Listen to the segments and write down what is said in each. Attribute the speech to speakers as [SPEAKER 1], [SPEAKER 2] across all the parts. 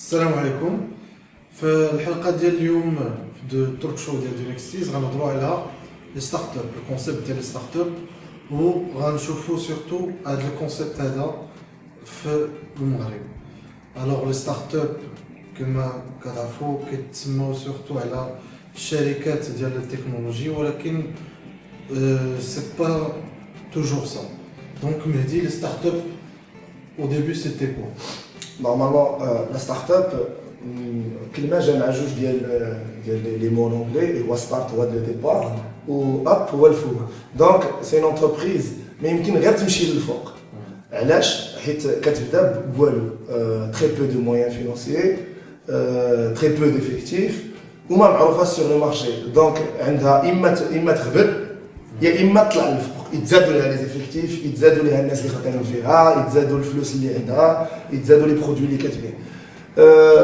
[SPEAKER 1] السلام عليكم. في الحلقه ديال اليوم دو توك شو ديال دونكستيز غنهضروا على لي ستارت اب، الكونسيبت ديال لي ستارت اب، وغنشوفوا سورتو هذا الكونسيبت هذا في المغرب. الوغ لي ستارت اب كما كتعرفوا كيتسموا سورتو على الشركات ديال التكنولوجي، ولكن سي با توجور سا. دونك مهدي لي ستارت اب au début c'était quoi?
[SPEAKER 2] Normalement, la start-up, كلمة جمع جوج ديال لي مون انجلي، هو ستارت هو دو ديبار و اب هو الفوق. دونك سي اون انتربريز ما يمكن غير تمشي للفوق. علاش؟ حيت كتبدا بوالو، تري بو دو مويان فينونسيي، تري بو ديفيكتيف، وما معروفه سور لو مارشي. دونك عندها اما تغبر يا اما تطلع للفوق، يتزادوا لها لي زيفيكتيف، يتزادوا لها الناس اللي خدامين فيها، يتزادوا الفلوس اللي عندها، يتزادوا لي برودوي اللي كتبيع.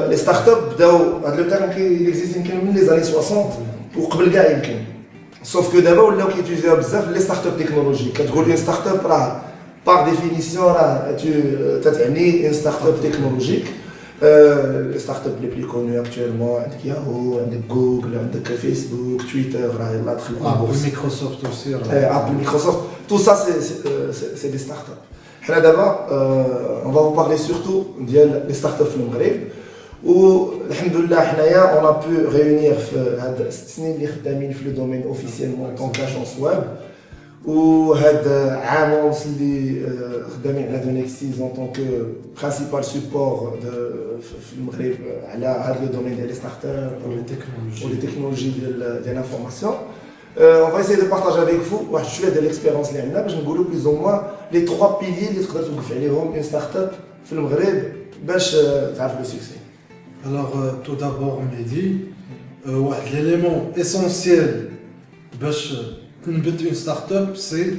[SPEAKER 2] لي ستارت اب بداو هذا لو تيرم كيكزيست يمكن من لي زاني 60 وقبل كاع يمكن، سوف كو دابا ولاو كيتيزيوها بزاف لي ستارت اب تكنولوجي. كتقول اون ستارت اب راه باغ ديفينيسيون راه تتعني اون ستارت اب تكنولوجيك. لي ستارت اب لي بلي كونو اكطوالمون عندك ياهو، عندك جوجل، عندك فيسبوك، تويتر، راه يلاه دخل
[SPEAKER 1] ابل، مايكروسوفت aussi.
[SPEAKER 2] ابل، مايكروسوفت، tout ça c'est des startups. حنا دابا on va vous parler surtout ديال لي ستارت اب في المغرب، والحمد لله حنايا on a pu réunir في هاد 6 سنين اللي خدامين في لو دومين اوفيسيالمون طون كاجونس ويب، وهاد عام ونص اللي خدامين على دونكستيز اون طون كو برينسيبال سوبور في المغرب على هاد لو دومين ديال لي ستارت اب ولي تكنولوجي ديال لانفورماسيون. On va essayer de partager avec vous واحد شويه ديال الاكسبيريونس اللي عندنا باش نقولوا بلوز او موان لي 3 بيليي اللي تقدر توقف عليهم اون ستارت اب في المغرب باش تعرف لو سوكسي.
[SPEAKER 1] Alors tout d'abord Mehdi, واحد l'élément essentiel باش تنبت une start-up, c'est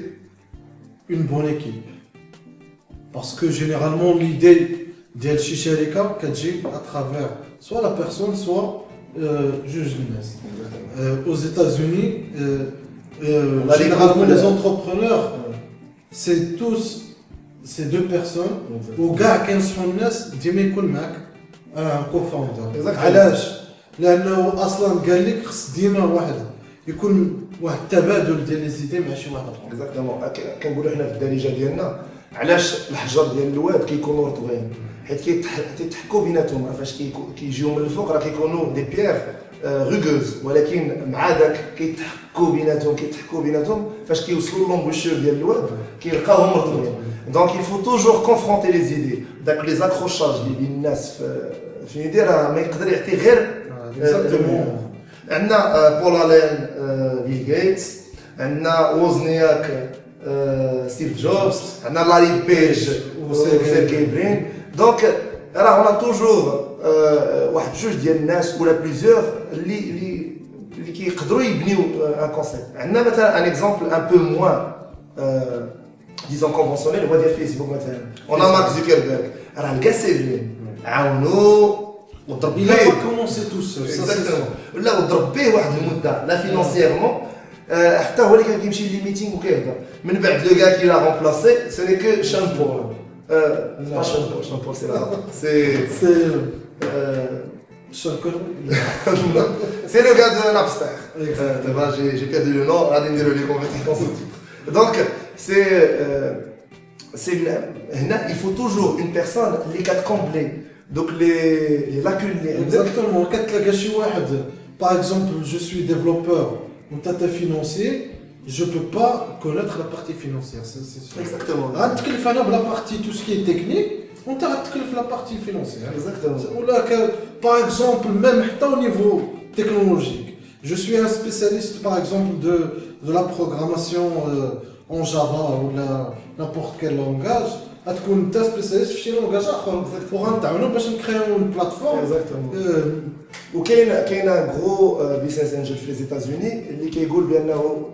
[SPEAKER 1] une bonne équipe. Parce que généralement l'idée ديال شي شركه كتجي à travers soit la personne soit juge الناس. Aux États-Unis, généralement les entrepreneurs, c'est tous ces deux personnes. وكاع كينصحوا الناس ديما يكون معك كوفاوندر. علاش؟ لانه اصلا قال لك خص ديما واحد يكون واحد التبادل ديال لي زيدي مع شي واحد اخر.
[SPEAKER 2] اكزاكتومون كنقولوا حنا في الدارجه ديالنا علاش الحجر ديال الواد كيكونوا رطبين، حيت كيتحكوا بيناتهم. فاش كيجيو من الفوق راه كيكونوا دي بيير روغوز، ولكن مع داك كيتحكوا بيناتهم فاش كيوصلوا لومبوشور ديال الواد كيلقاوهم رطبين. دونك il faut toujours confronter les idées. داك لي زاكروشاج اللي بين الناس في ايدي راه ما يقدر يعطي غير عندنا بول الين، بيل غيتس، عندنا ووزنياك، ستيف جوبز، عندنا لاري بيج وسيرجي برين. دونك راه هنا توجور واحد جوج ديال الناس ولا بليزيور اللي كيقدروا يبنيو ان كونسيبت. عندنا مثلا ان اكزومبل ان بو موان ديزون كونفونسيونيل هو ديال فيسبوك مثلا. اون مارك زوكربيرغ راه لقى سيفين عاونو وضرب
[SPEAKER 1] Il a pas commencé tout seul.
[SPEAKER 2] لا وضرب به واحد المده لا فينونسييرمون، حتى هو اللي كان كيمشي لي ميتينغ وكيهضر. من بعد لو كاع كي لا رومبلاسي سي ني كو شامبور، با شامبور سي لا سي
[SPEAKER 1] شكرا.
[SPEAKER 2] سي لو كاع دو نابستر. دابا جي بيردو لو نو، غادي نديرو لي كومبيتيسيون. دونك سي هنا il faut toujours une personne اللي كتكومبلي دوك لي لاكون اللي عندك.
[SPEAKER 1] Exactement. كتلقى شي واحد par exemple je suis développeur ou t'es financier, je peux pas connaître la partie financière, c'est sûr.
[SPEAKER 2] Exactement.
[SPEAKER 1] غنتكلف انا بلا partie tout ce qui est technique وانت غتكلف la partie financière.
[SPEAKER 2] Exactement.
[SPEAKER 1] ولا par exemple même حتى au niveau technologique, je suis un spécialiste par exemple de la programmation en Java ou n'importe quel langage. غتكون انت سبيسياليست في شي لونغاج اخر وغنتعاونوا باش نكريو اون بلاتفورم.
[SPEAKER 2] وكاين غرو بيزنس انجل في لي ايتازوني اللي كيقول بانه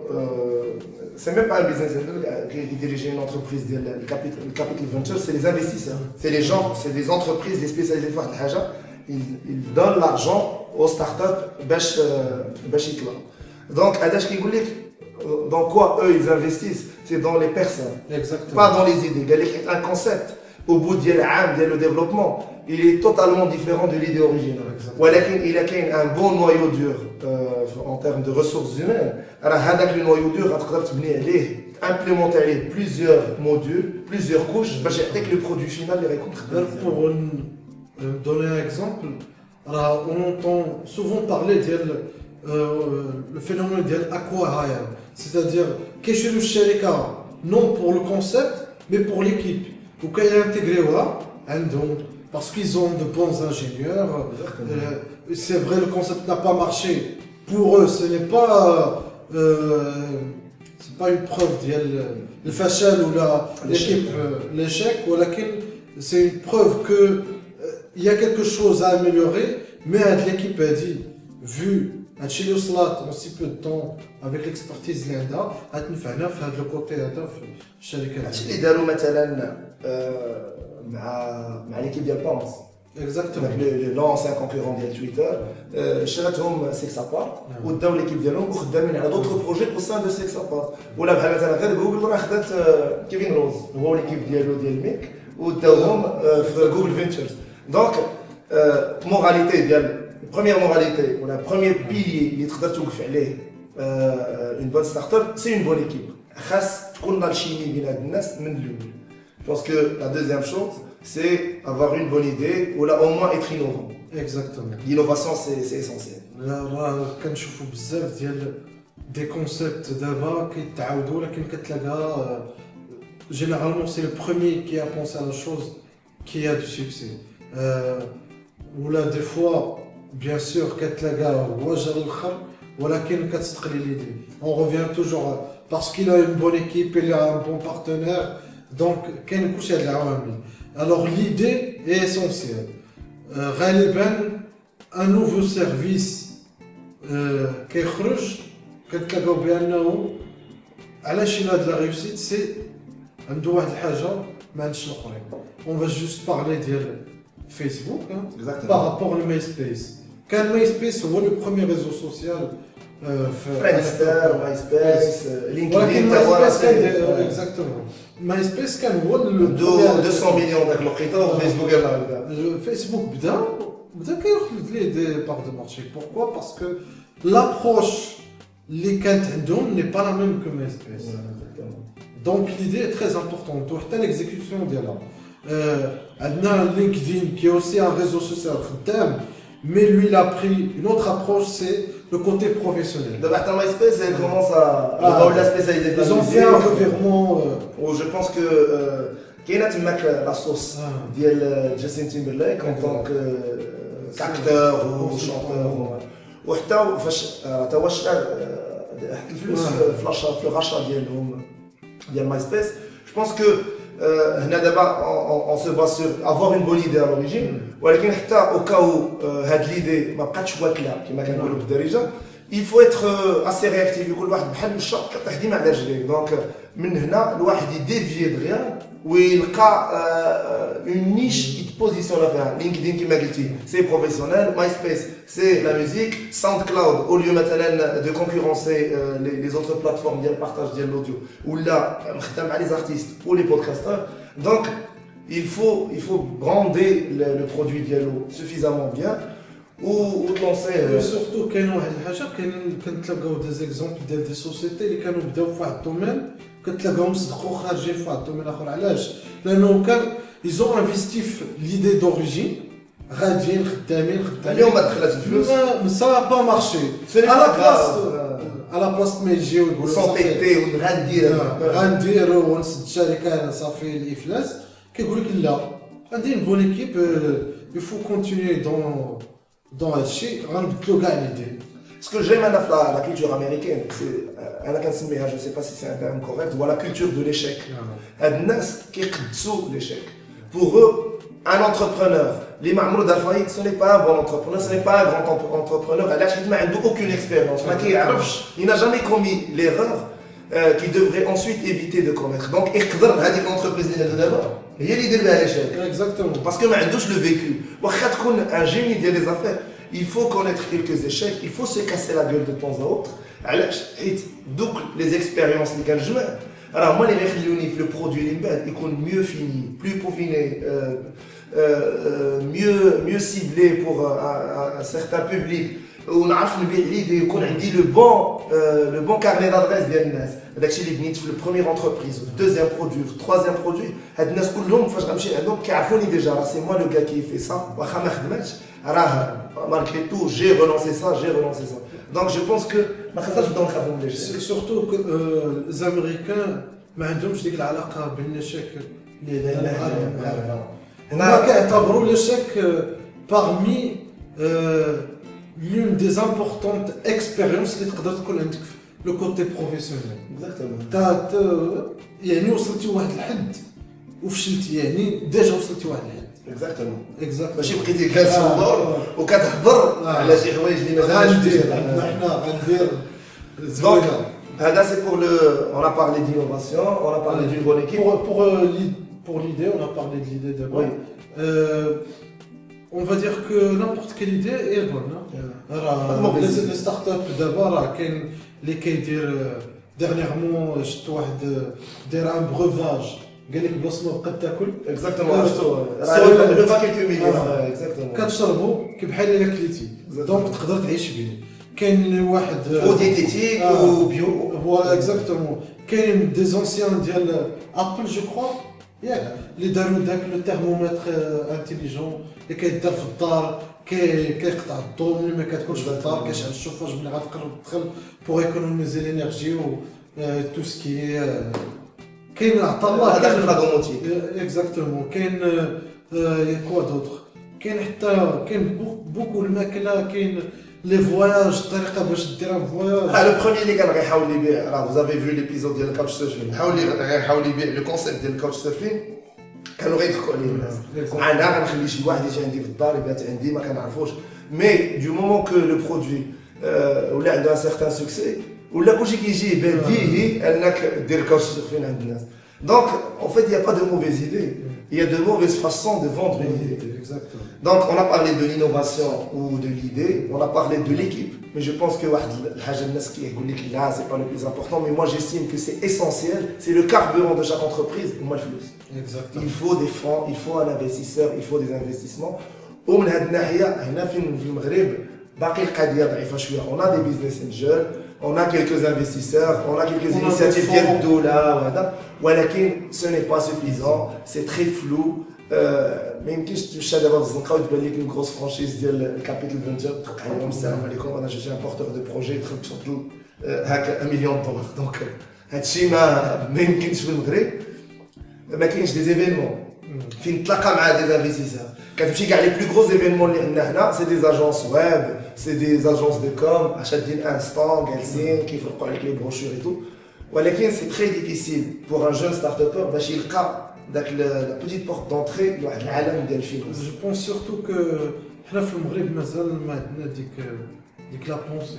[SPEAKER 2] سي ميم با بيزنس انجل كيديريجي اون انتربريز ديال الكابيتال فينتشر، سي لي انفستيسور، سي لي جون، سي دي انتربريز اللي سبيسياليزي في واحد الحاجه، il donne l'argent aux startups باش يطلعوا. دونك هذاش كيقول لك dans quoi eux ils investissent, c'est dans les personnes.
[SPEAKER 1] Exactement.
[SPEAKER 2] Pas dans les idées. Il y a un concept au bout ديال عام ديال le développement, il est totalement différent de l'idée originale. ولكن إلا كاين un bon noyau dur en termes de ressources humaines, راه هذاك le noyau dur غتقدر تبني عليه, implémenter عليه plusieurs modules, plusieurs couches باش يعطيك le produit final اللي غيكون خدام.
[SPEAKER 1] Pour donner un exemple, on entend souvent parler le phénomène de l'acquihire, c'est-à-dire كيشريو الشركة non pour le concept mais pour l'équipe. وكينتيغريوها عندهم parce qu'ils ont de bons ingénieurs. C'est vrai, le concept n'a pas marché. Pour eux, ce n'est pas c'est pas une preuve de الفشل ou l'équipe l'échec, c'est une preuve que il y a quelque chose à améliorer, mais l'équipe a dit, vu هادشي اللي وصلت en si peu de temps avec l'expertise اللي عندها غتنفعنا في هذا الكوتي هذا في الشركات.
[SPEAKER 2] هادشي اللي داروا مثلا مع ليكيب ديال بامس.
[SPEAKER 1] Exactement.
[SPEAKER 2] l'ancien concurrent ديال تويتر شراتهم سيكسابارت وداو ليكيب ديالهم وخدامين على دوطخ بروجي او سان دو سيكسابارت. ولا بحال مثلا غير جوجل راه خدات كيفين روز هو ليكيب ديالو ديال ميك وداوهم في جوجل فينتشرز. دونك moralité ديال première moralité ou la première pilier اللي تقدر توقف عليه une bonne start-up, c'est une bonne équipe. خاص تكون l'alchimie بين هاد الناس من الاول. Je pense que la deuxième chose, c'est avoir une bonne idée ou là au moins être innovant.
[SPEAKER 1] Exactement.
[SPEAKER 2] L'innovation c'est essentiel.
[SPEAKER 1] راه كنشوفوا بزاف ديال دي كونسيبت دابا كيتعاودوا ولكن كتلقى généralement c'est le premier qui a pensé à la chose qui a du succès. Ou là des fois bien sûr كتلقى هو جا الاخر ولكن كتستقل l'idée. On revient toujours parce qu'il a une bonne équipe, il a un bon partenaire, donc كاين كلشي هاد العوامل. Alors l'idée est essentielle. غالبا un nouveau service كيخرج كتلقاو بانه علاش هاد لا ريوسيت سي عنده واحد الحاجه ما عندش الاخرين. On va juste parler ديال فيسبوك par rapport au MySpace. كان MySpace هو le premier réseau social
[SPEAKER 2] فريندستر, مايسبيس, لينكدين
[SPEAKER 1] exactement. MySpace كان هو
[SPEAKER 2] 200 مليون داك الوقيته وفيسبوك
[SPEAKER 1] فيسبوك بدا كياخذ ليه دي بار دو مارشي. Pourquoi? Parce que l'approche اللي كانت عندهم n'est pas la même que MySpace. Donc l'idée est très importante وحتى l'exécution ديالها. عندنا LinkedIn qui est aussi un réseau social خدام, mais lui il a pris une autre approche, c'est le côté professionnel.
[SPEAKER 2] De Martin MySpace, elle commence à la spécialité.
[SPEAKER 1] Ils ont fait un revirement.
[SPEAKER 2] Je pense que كاينه تماك la sauce ديال Justin Timberlake en tant qu'acteur ou chanteur. وحتى فاش تا واش الفلوس في الرشا ديالهم ديال MySpace. Je pense que هنا دابا on se base sur avoir une bonne idée à l'origine, ولكن حتى au cas où هاد l'idée ما بقاتش واكله كما كنقولوا بالدارجه, il faut être assez réactif. يقول واحد بحال الشط كطيح ديما على رجليك. دونك من هنا الواحد يديفي دغيا ويلقى une niche يتبوزيسيون فيها. لينكدين كما قلتي سي بروفيسيونيل, MySpace c'est la musique, SoundCloud au lieu مثلا de concurrencer les autres plateformes ديال partage ديال l'audio ولا خدام مع les artistes ou les podcasteurs. Donc il faut brander le produit ديالو suffisamment bien ou lancer.
[SPEAKER 1] Surtout كاين واحد الحاجه كنتلاقاو دي زيكزامبل ديال دي سوسيتي اللي كانوا بداو في واحد الدومين كتلاقاوهم صدقوا خارجين في واحد الدومين اخر. علاش؟ لانه كان ils ont investi في l'idée d'origine, غاديين خدامين
[SPEAKER 2] اليوم ما دخلت الفلوس
[SPEAKER 1] ça n'a pas marché. à la place ما يجيو يقولوا
[SPEAKER 2] سونتيتي
[SPEAKER 1] غنديروا ونسد الشركه صافي الافلاس, كيقول لك لا غادي une bonne équipe, il faut continuer dans هادشي غنبدلوا كاع l'idée.
[SPEAKER 2] Ce que j'aime à la culture américaine, c'est je ne sais pas si c'est un terme correct, ou la culture de l'échec. هاد الناس كيقدسوا l'échec. Pour eux, un entrepreneur, les Mahmoud Al-Faïd, ce n'est pas un bon entrepreneur, ce n'est pas un grand entrepreneur. Il n'a aucune expérience. Il n'a jamais commis l'erreur qu'il devrait ensuite éviter de commettre. Donc, il peut dire l'entreprise d'abord. Il y a l'idée de l'échec.
[SPEAKER 1] Exactement.
[SPEAKER 2] Parce que il le vécu. Un génie des affaires, il faut connaître quelques échecs, il faut se casser la gueule de temps à autre. Donc, les expériences, les Alors moi les réfléchis le produit il est mieux fini, plus peaufiné, mieux ciblé pour un certain public. ونعرف نبيع ليدي يكون عندي le bon carnet d'adresse ديال الناس. هذاك الشيء اللي بنيت في البروميير انتربريز في الدوزيام برودوي في التروازيام برودوي هاد الناس كلهم فاش غنمشي عندهم كيعرفوني ديجا راه سي موا لو كا كي في سا واخا ما خدمتش راه مالغري تو جي رونونسي سا دونك جو بونس كو ما خاصناش نبداو نخافوا من ليشيك
[SPEAKER 1] سورتو الامريكان ما عندهمش ديك العلاقه بين ليشيك هما كيعتبروا ليشيك parmi l'une des importantes expériences اللي تقدر تكون عندك لو كوتي بروفيسيونيل. اكزاكتومون. يعني وصلتي لواحد الحد وفشلتي يعني ديجا وصلتي لواحد الحد.
[SPEAKER 2] اكزاكتومون. ماشي بقيتي جالس في الدور وكتهضر على شي حوايج اللي مازال
[SPEAKER 1] غندير حنا غندير
[SPEAKER 2] دونك هذا سي بور لو on a parlé d'innovation, on a parlé d'une bonne équipe.
[SPEAKER 1] Pour l'idée, on a parlé de l'idée d'abord. On va dire que n'importe quelle idée est bonne. Les startups d'abord, les dernièrement, شفت واحد داير un breuvage قال لك بلاصه ما بقات تاكل.
[SPEAKER 2] اكزاكتومون عرفتو. راه لو باكيت مليون اكزاكتومون.
[SPEAKER 1] كتشربو كبحال الا كليتي. دونك تقدر تعيش به. كاين واحد
[SPEAKER 2] وديتيتيك وبيو.
[SPEAKER 1] فوالا اكزاكتومون. كاين دي زونسيان ديال ابل جو كخوا ياك اللي داروا داك لو تيرمومتر انتيليجون اللي كيدار في الدار كيقطع الضوء ملي ما كتكونش في الدار كيشعل الشوفاج ملي غتقرب تدخل بوغ ايكونوميزي لينيرجي و تو سكي كاين عطا الله
[SPEAKER 2] هذاك في لاغوموتيك
[SPEAKER 1] اكزاكتومون كاين كوا دوطخ كاين حتى كاين بوكو الماكله كاين لي فواياج الطريقه باش دير ان فواياج
[SPEAKER 2] لو بروميير اللي كان غيحاول يبيع راه فوز افي فيو ليبيزود ديال الكاوتش سيرفين غيحاول يبيع لو كونسيبت ديال الكاوتش سيرفين كانوا غيضحكوا عليه الناس انا غنخلي شي واحد يجي عندي في الدار يبات عندي ما كنعرفوش مي دو مومون كو لو برودوي ولا عنده ان سيغتان سوكسي ولا كلشي كيجي يبان فيه انك دير كاوتش سيرفين عند الناس دونك en fait il y a pas de mauvaises idées il y a de mauvaises façons de vendre une idée.
[SPEAKER 1] Exactement.
[SPEAKER 2] Donc on a parlé de l'innovation ou de l'idée, on a parlé de l'équipe, mais je pense que là c'est pas le plus important, mais moi j'estime que c'est essentiel, c'est le carburant de chaque entreprise, moi le flux.
[SPEAKER 1] Exactement.
[SPEAKER 2] Il faut des fonds, il faut un investisseur, il faut des investissements. ومن هذه الناحية هنا في المغرب باقي القضية ضعيفة شوية. On a des business angels, on a quelques investisseurs, on a quelques initiatives ديال الدولة وهذا ولكن ce n'est pas suffisant, c'est très flou. ما يمكنش تمشى دابا في الزنقه وتبان لك كروس فرانشيز ديال الكابيتال فينتشر تلقى لهم السلام عليكم انا جو سي ان بورتور دو بروجي تفضلوا هكا 1 مليون دولار دونك هادشي ما يمكنش في المغرب ما كاينش دي زيفينمون فين تلاقى مع دي انفستيسور كتمشي كاع لي بلو غروز ايفينمون اللي عندنا هنا سي دي اجونس ويب سي دي اجونس دو كوم شادين انستون جالسين كيفرقوا عليك لي بروشور اي تو ولكن سي تري ديفيسيل بور ان جون ستارت ابر باش يلقى داك لا بوتيت بورت دونتري لواحد العالم ديال الفينانس. جو
[SPEAKER 1] بونس سورتو كو حنا في المغرب مازال ما عندنا ديك لا بونسي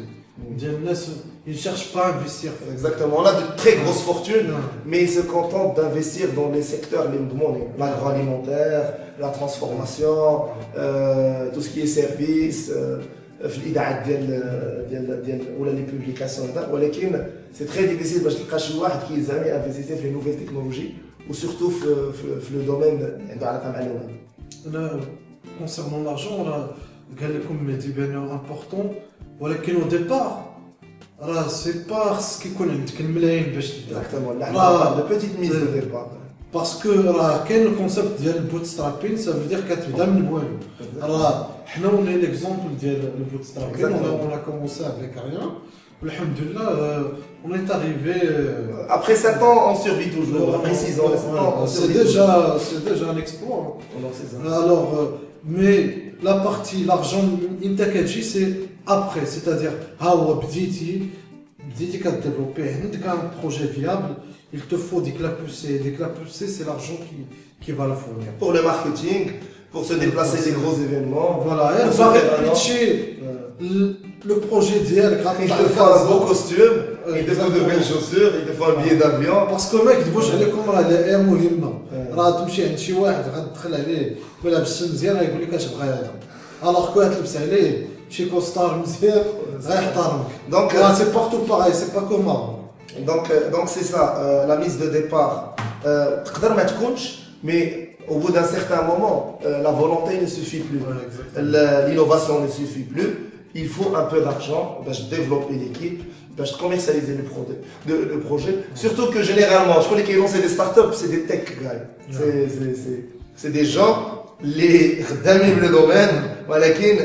[SPEAKER 1] ديال الناس ils cherchent pas à investir.
[SPEAKER 2] Exactement, on a de très grosses fortunes, mais ils se contentent d'investir dans les secteurs les demandés, l'agroalimentaire, la transformation, tout ce qui est service, في الإذاعات ديال ولا لي بوبليكاسيون هذا ولكن سي تري ديفيسيل باش تلقى شي واحد كيزعمي انفيستي في لي نوفيل تكنولوجي وسورتو في لو دومين عنده علاقه مع اللغه.
[SPEAKER 1] انا كونسيرنون لارجون راه قال لكم مهدي بان امبورطون ولكن او ديبار راه سي با خصك يكون عندك الملايين باش تبدا.
[SPEAKER 2] اكزاكتومون لا دو بيتيت ميز دو ديبار
[SPEAKER 1] باسكو راه كاين الكونسيبت ديال البوت سترابين سا فو دير كتبدا من والو. راه حنا ولينا ليكزومبل ديال البوت سترابين اون كومونسي افيك ريان والحمد لله on est arrivé.
[SPEAKER 2] Après 7 ans, on survit toujours. Après 6 ans, 7 ans, on survit.
[SPEAKER 1] C'est déjà un exploit. Alors, mais la partie, l'argent, c'est après. C'est-à-dire, بديتي كديفلوبي عندك un projet viable, il te faut des clés poussées. Des clés poussées, c'est l'argent qui va le fournir.
[SPEAKER 2] Pour le marketing, pour se déplacer des gros événements.
[SPEAKER 1] Voilà, et on va pitcher le projet d'hier.
[SPEAKER 2] Il te faut un beau costume, il te faut de belles chaussures, il te faut un billet d'avion.
[SPEAKER 1] Parce que ما يكذبوش عليكم راه الحياة مهمة. راه تمشي عند شي واحد غتدخل عليه ولا لابس مزيان غيقول لك اش بغا هذا. الوغ كو تلبس عليه شي كوستار مزيان غيحترمك. دونك سي بارتو باغاي سي با كوم
[SPEAKER 2] Donc c'est ça, la mise de départ. تقدر ما تكونش, mais au bout d'un certain moment, la volonté ne suffit plus. L'innovation ne suffit plus. Il faut un peu d'argent pour développer l'équipe, pour commercialiser le projet. Surtout que généralement, je connais qu'ils lancent des startups, c'est des tech guys. C'est des gens, les خدامين le domaine, ولكن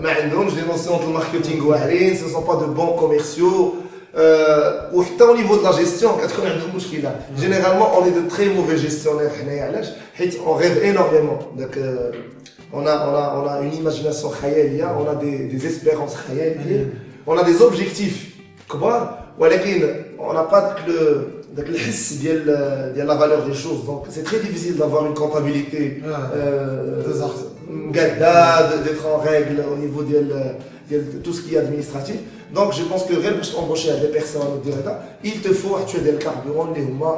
[SPEAKER 2] ما عندهمش des notions de marketing واعرين, ce ne sont pas de bons commerciaux. وحتى au niveau de la gestion كتكون عندهم مشكله. Généralement on est de très mauvais gestionnaires حنايا, علاش حيت on rêve énormément. Donc on a une imagination خياليه, on a des espérances خياليه, on a des objectifs كبار, ولكن on n'a pas داك الحس ديال la valeur des choses. Donc c'est très difficile d'avoir une comptabilité d'être en règle au niveau de tout ce qui est administratif. Donc je pense que غير باش t'embaucher des personnes il te faut actuellement des carburants اللي هما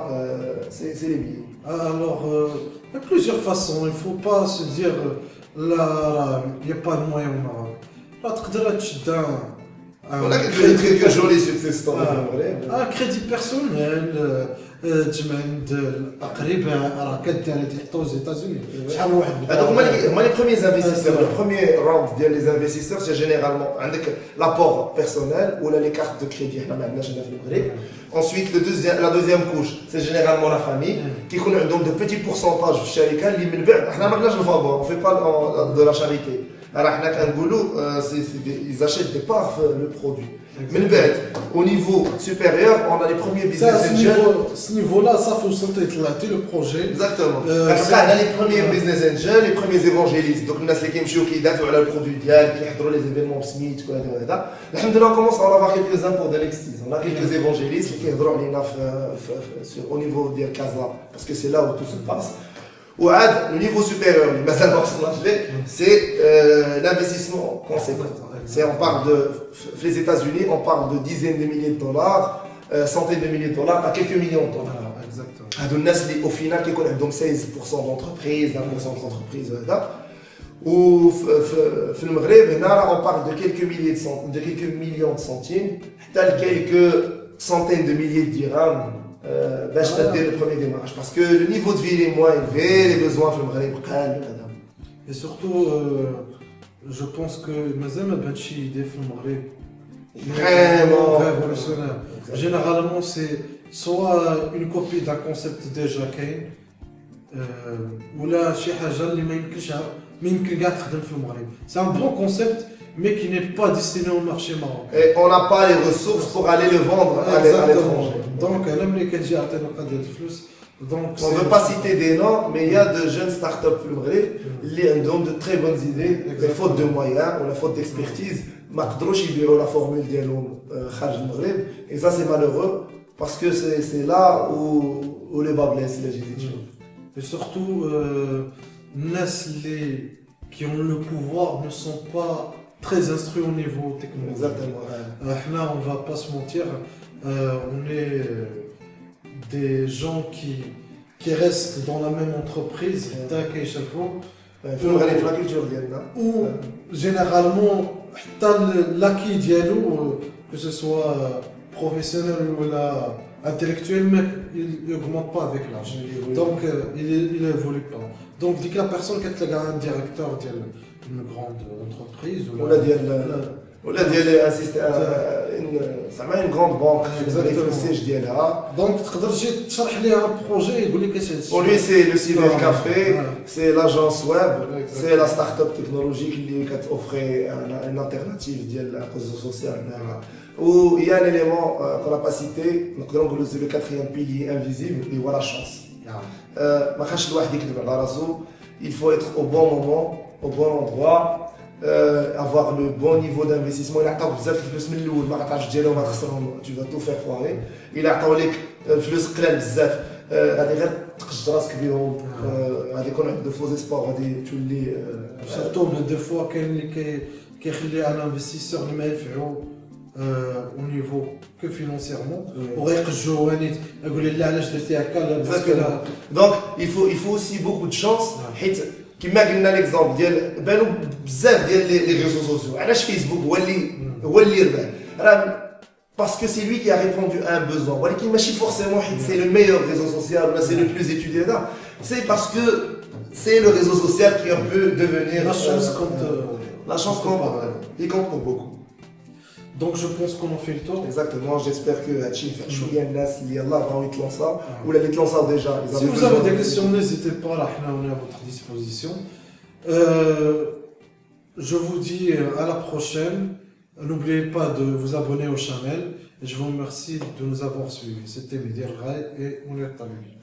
[SPEAKER 2] c'est les billets.
[SPEAKER 1] Alors il y a plusieurs façons, il faut pas se dire là il y a pas de moyen au Maroc. Là تقدر تشد
[SPEAKER 2] on a quelques jolis success stories.
[SPEAKER 1] Un crédit personnel, تجمع عند الأقرباء راه كدار يحطوا aux États-Unis. شحال واحد
[SPEAKER 2] هما les premiers investisseurs. Le premier round ديال les investisseurs c'est généralement عندك l'apport personnel ou les cartes de crédit. حنا ما عندناش هنا في المغرب. Ensuite la deuxième couche c'est généralement la famille qui كيكون عندهم de petits pourcentages في الشركة اللي من بعد حنا ما عندناش الفابور, on fait pas de la charité. Alors, ils achètent des parts le produit. Mais au niveau supérieur, on a les premiers business angels.
[SPEAKER 1] Ce niveau-là, ça faut sauter le projet.
[SPEAKER 2] Exactement. On a les premiers business angels, les premiers évangélistes. Donc, les gens qui ont le produit idéal, qui ont les événements Smith, etc. Alhamdoulilah, on commence à en avoir quelques-uns pour de l'extise. On a quelques évangélistes qui ont au niveau de Casa, parce que c'est là où tout se passe. Le niveau supérieur, c'est l'investissement conséquent. On parle les États-Unis, on parle de dizaines de milliers de dollars, centaines de milliers de dollars à quelques millions de dollars. Exactement. Au final, qui ont donc 16% d'entreprises, 1% d'entreprises, ou au Maghreb, on parle de quelques millions de centimes, quelques centaines de milliers de dirhams. Le premier démarrage parce que le niveau de vie est moins élevé, les besoins في المغرب قل.
[SPEAKER 1] Et surtout je pense que مازال ما بانش شي idée في المغرب
[SPEAKER 2] vraiment
[SPEAKER 1] révolutionnaire. Généralement c'est soit une copie d'un concept déjà كاين ولا شي حاجه اللي ما يمكن كاع تخدم في المغرب. C'est un bon concept mais qui n'est pas destiné au marché marocain.
[SPEAKER 2] Et on n'a pas les ressources pour aller le vendre à l'étranger.
[SPEAKER 1] Donc,
[SPEAKER 2] on ne veut pas citer des noms, mais il y a de jeunes startups qui ont de très bonnes idées, mais faute de moyens ou la faute d'expertise, ما قدروش يديروا la formule ديالهم خارج المغرب. Et ça c'est malheureux parce que c'est là où les bas blessent les gens.
[SPEAKER 1] Et surtout, les qui ont le pouvoir ne sont pas très instruits au niveau technologique.
[SPEAKER 2] Exactement.
[SPEAKER 1] Là, on va pas se mentir, on est des gens qui restent dans la même entreprise, ou généralement, l'acquis diallo, que ce soit professionnel ou intellectuel, mais il n'augmente pas avec l'âge. Donc, il n'évolue pas. Donc, dès que la personne qui est un directeur d'une grande entreprise,
[SPEAKER 2] ولا ديال زعما une grande banque في السيج ديالها.
[SPEAKER 1] دونك تقدر تجي تشرح ليه بروجي يقول لك اش هادشي.
[SPEAKER 2] Pour lui c'est le cybercafé, c'est l'agence web, c'est la start-up technologique اللي كتوفري une alternative ديال الريزو سوسيال. Où il y a un élément qu'on n'a pas cité, c'est le quatrième pilier invisible, et voilà la chance. ما خاصش الواحد يكذب على راسو, il faut être au bon moment, au bon endroit. Avoir le bon niveau d'investissement. Il a عطاوك بزاف الفلوس من الاول ما غاتعرفش ديالهم غتخسرهم, tu vas tout faire foirer. Il عطاو لك فلوس قلال بزاف, غادي غير تقج راسك بهم, غادي يكون عندك دو فوز اسبور, غادي تولي
[SPEAKER 1] سورتو دو فوا كاين اللي كيخلي ان انفستيسور اللي ما ينفعو au niveau que financièrement وغيقجو ونيت يقول لي لا علاش درتي هكا.
[SPEAKER 2] Donc il faut aussi beaucoup de chance حيت كما قلنا ليكزامبل ديال بانوا بزاف ديال لي ريزو سوسيو. علاش فيسبوك هو اللي ربح؟ راه parce que c'est lui qui a répondu à un besoin. Voilà, qui m'a forcément c'est le meilleur réseau social, c'est le plus étudié là. C'est parce que c'est le réseau social qui peut devenir
[SPEAKER 1] La chance compte.
[SPEAKER 2] La chance compte. Il compte pour beaucoup.
[SPEAKER 1] Donc je pense qu'on en fait le tour.
[SPEAKER 2] Exactement, j'espère que Hachif, Chouïa Nas, Yallah, va y lancer, ou la lancer déjà.
[SPEAKER 1] Si vous avez des questions, n'hésitez pas, là, on est à votre disposition. Je vous dis à la prochaine. N'oubliez pas de vous abonner au channel. Et je vous remercie de nous avoir suivis. C'était Mehdi El Ghai et Mounir Talbi.